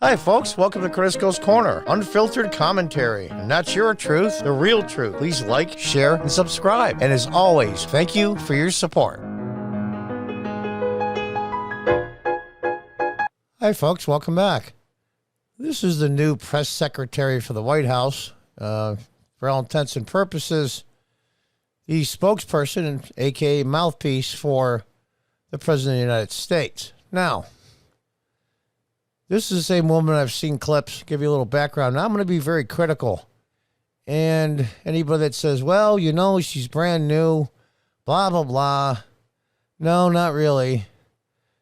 Hi folks, welcome to Crisco's Corner. Unfiltered commentary. And not your truth, the real truth. Please like, share, and subscribe. And as always, thank you for your support. Hi folks, welcome back. This is the new press secretary for the White House. For all intents and purposes, the spokesperson, aka mouthpiece for the President of the United States. Now, this is the same woman I've seen clips. Give you a little background. Now I'm going to be very critical. And anybody that says, well, you know, she's brand new, blah, blah, blah. No, not really.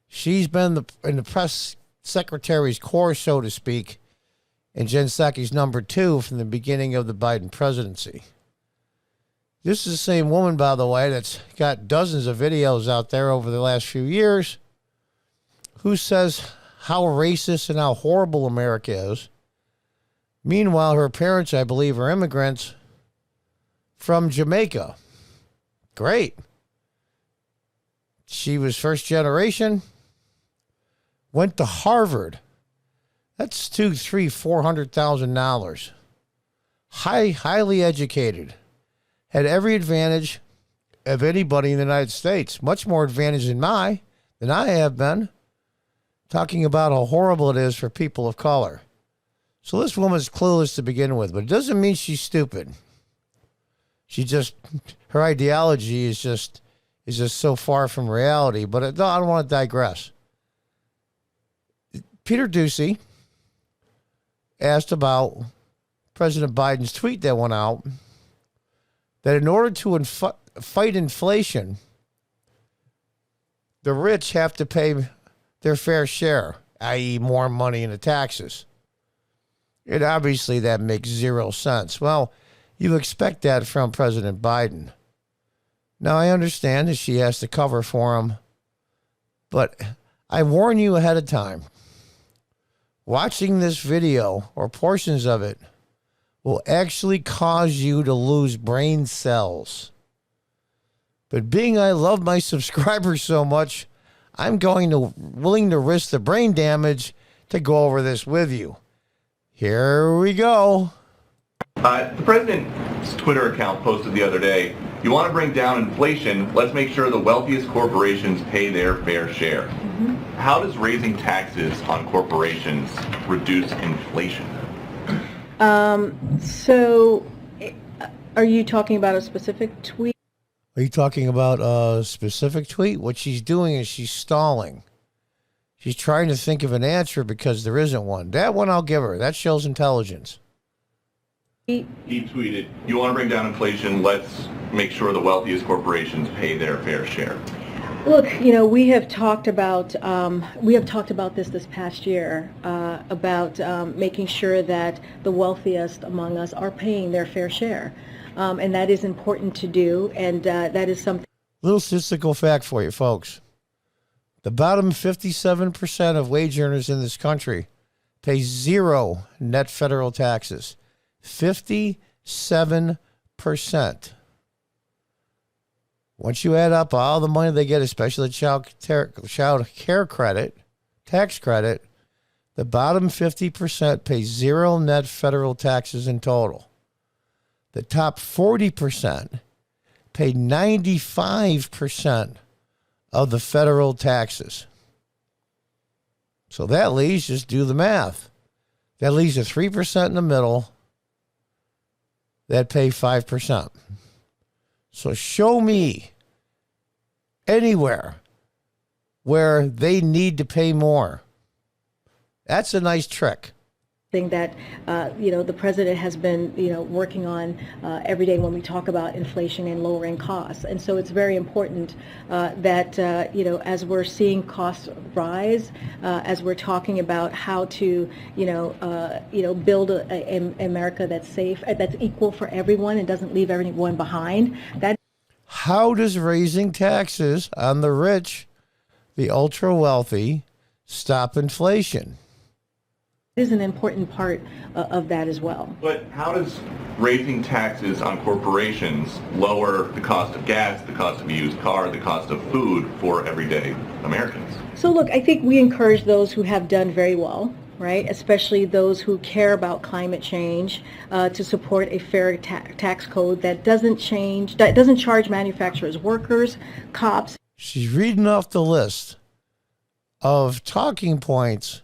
She's been in the press secretary's corps, so to speak, and Jen Psaki's number 2 from the beginning of the Biden presidency. This is the same woman, by the way, that's got dozens of videos out there over the last few years who says how racist and how horrible America is. Meanwhile, her parents, I believe, are immigrants from Jamaica. Great. She was first generation, went to Harvard. That's $200,000, $400,000. Highly educated. Had every advantage of anybody in the United States. Much more advantage than I have been. Talking about how horrible it is for people of color. So this woman's clueless to begin with, but it doesn't mean she's stupid. Her ideology is just so far from reality. But I don't want to digress. Peter Doocy asked about President Biden's tweet that went out that in order to fight inflation, the rich have to pay their fair share, i.e. more money in the taxes. And obviously that makes zero sense. Well, you expect that from President Biden. Now, I understand that she has to cover for him, but I warn you ahead of time. Watching this video, or portions of it, will actually cause you to lose brain cells. But being I love my subscribers so much, I'm willing to risk the brain damage to go over this with you. Here we go. The president's Twitter account posted the other day, you want to bring down inflation, let's make sure the wealthiest corporations pay their fair share. Mm-hmm. How does raising taxes on corporations reduce inflation? So are you talking about a specific tweet? Are you talking about a specific tweet? What she's doing is she's stalling. She's trying to think of an answer because there isn't one. That one I'll give her. That shows intelligence. He tweeted, you want to bring down inflation, let's make sure the wealthiest corporations pay their fair share. Look, we have talked about this past year about making sure that the wealthiest among us are paying their fair share. And that is important to do, and that is something. Little statistical fact for you, folks. The bottom 57% of wage earners in this country pay 0 net federal taxes. 57%. Once you add up all the money they get, especially the child care credit, tax credit, the bottom 50% pay 0 net federal taxes in total. The top 40% pay 95% of the federal taxes. So that leaves, just do the math. That leaves a 3% in the middle that pay 5%. So show me anywhere where they need to pay more. That's a nice trick. Thing that the president has been working on every day when we talk about inflation and lowering costs, and so it's very important that as we're seeing costs rise, as we're talking about how to build a America that's safe, that's equal for everyone and doesn't leave everyone behind. How does raising taxes on the rich, the ultra wealthy, stop inflation? Is an important part of that as well. But how does raising taxes on corporations lower the cost of gas, the cost of a used car, the cost of food for everyday Americans? So look, I think we encourage those who have done very well, right? Especially those who care about climate change, to support a fair tax code that doesn't charge manufacturers, workers, cops. She's reading off the list of talking points.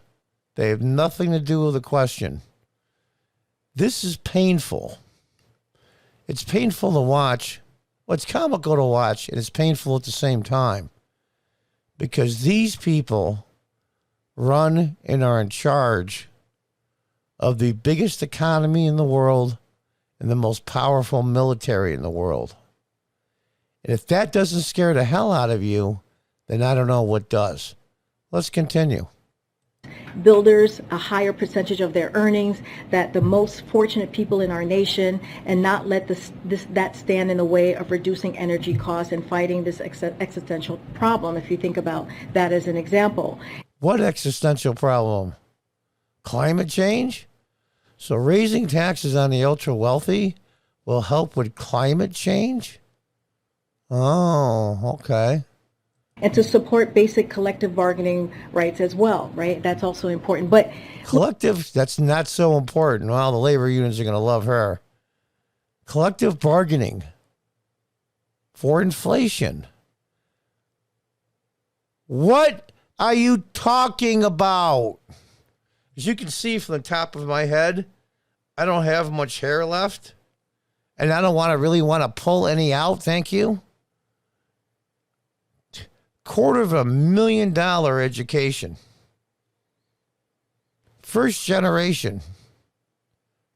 They have nothing to do with the question. This is painful. It's painful to watch. Well, it's comical to watch, and it's painful at the same time. Because these people run and are in charge of the biggest economy in the world and the most powerful military in the world. And if that doesn't scare the hell out of you, then I don't know what does. Let's continue. Builders a higher percentage of their earnings, that the most fortunate people in our nation, and not let that stand in the way of reducing energy costs and fighting this existential problem, if you think about that as an example. What existential problem? Climate change? So raising taxes on the ultra wealthy will help with climate change? Oh, okay. And to support basic collective bargaining rights as well, right? That's also important. But collective, that's not so important. Well, the labor unions are going to love her. Collective bargaining for inflation. What are you talking about? As you can see from the top of my head, I don't have much hair left. And I don't really want to pull any out, thank you. $250,000 education. First generation.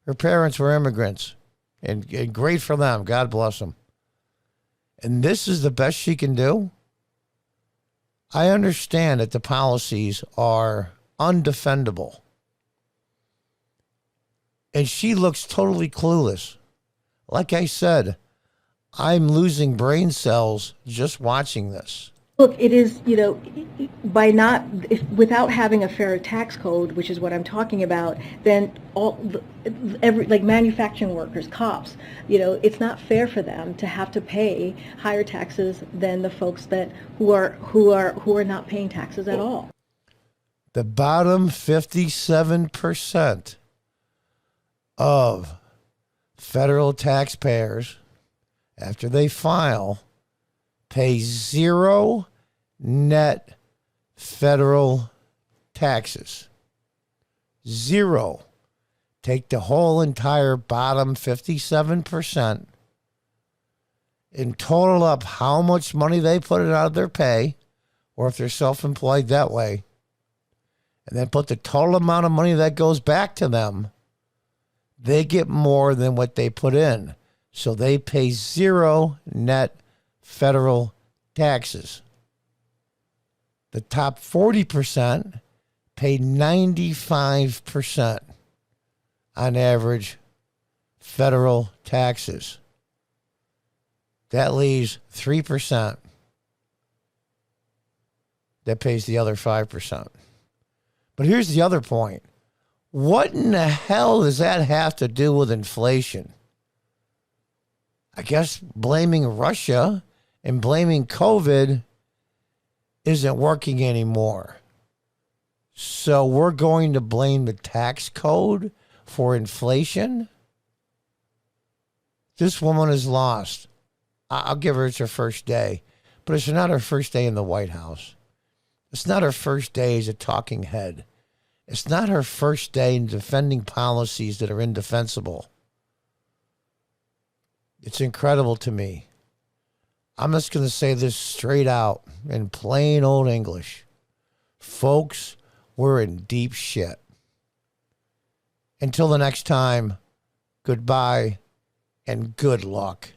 Her parents were immigrants. And great for them. God bless them. And this is the best she can do? I understand that the policies are undefendable. And she looks totally clueless. Like I said, I'm losing brain cells just watching this. Look, it is, without having a fair tax code, which is what I'm talking about, then like manufacturing workers, cops, it's not fair for them to have to pay higher taxes than the folks who are not paying taxes at all. The bottom 57% of federal taxpayers, after they file, pay zero net federal taxes. Zero. Take the whole entire bottom 57% and total up how much money they put it out of their pay, or if they're self-employed that way, and then put the total amount of money that goes back to them. They get more than what they put in. So they pay zero net federal taxes. The top 40% pay 95% on average federal taxes. That leaves 3% that pays the other 5%. But here's the other point. What in the hell does that have to do with inflation? I guess blaming Russia and blaming COVID isn't working anymore. So we're going to blame the tax code for inflation? This woman is lost. I'll give her it's her first day, but it's not her first day in the White House. It's not her first day as a talking head. It's not her first day in defending policies that are indefensible. It's incredible to me. I'm just going to say this straight out in plain old English. Folks, we're in deep shit. Until the next time, goodbye and good luck.